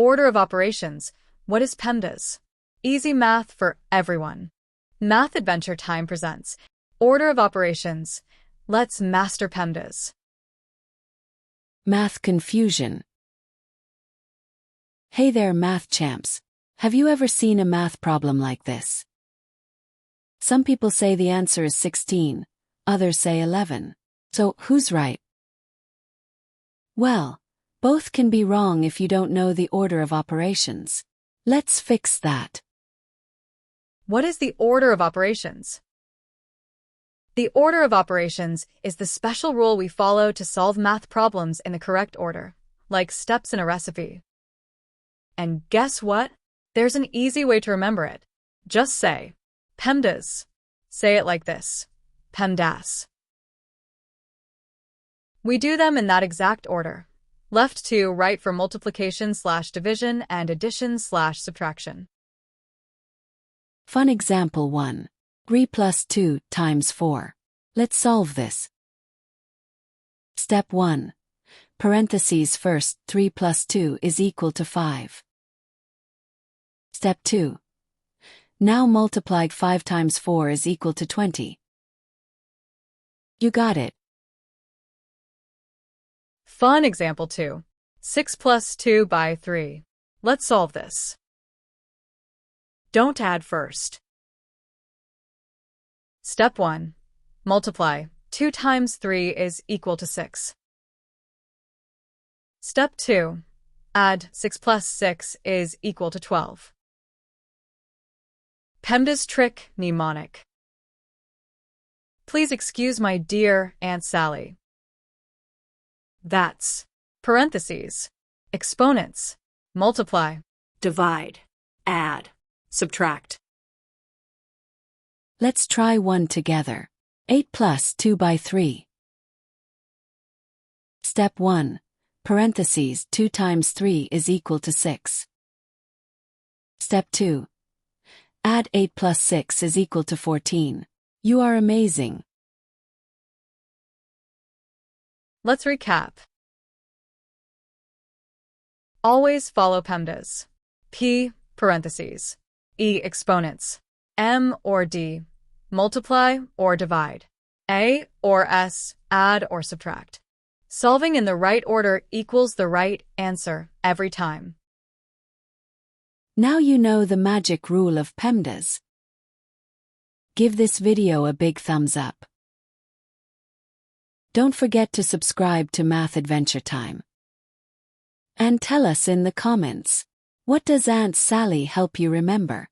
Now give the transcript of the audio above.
Order of operations. What is PEMDAS? Easy math for everyone. Math Adventure Time presents Order of operations. Let's master PEMDAS. Math confusion. Hey there, math champs. Have you ever seen a math problem like this? Some people say the answer is 16, others say 11. So, who's right? Well, both can be wrong if you don't know the order of operations. Let's fix that. What is the order of operations? The order of operations is the special rule we follow to solve math problems in the correct order, like steps in a recipe. And guess what? There's an easy way to remember it. Just say, PEMDAS. Say it like this, PEMDAS. We do them in that exact order. Left to right for multiplication/division and addition/subtraction. Fun example 1. 3 plus 2 times 4. Let's solve this. Step 1. Parentheses first, 3 plus 2 is equal to 5. Step 2. Now multiplied 5 times 4 is equal to 20. You got it. Fun example 2. 6 plus 2 by 3. Let's solve this. Don't add first. Step 1. Multiply. 2 times 3 is equal to 6. Step 2. Add 6 plus 6 is equal to 12. PEMDAS trick mnemonic. Please excuse my dear Aunt Sally. That's parentheses, exponents, multiply, divide, add, subtract. Let's try one together. 8 plus 2 by 3. Step 1. Parentheses 2 times 3 is equal to 6. Step 2. Add 8 plus 6 is equal to 14. You are amazing. Let's recap. Always follow PEMDAS. P, parentheses. E, exponents. M or D, multiply or divide. A or S, add or subtract. Solving in the right order equals the right answer every time. Now you know the magic rule of PEMDAS. Give this video a big thumbs up. Don't forget to subscribe to Math Adventure Time. And tell us in the comments, what does Aunt Sally help you remember?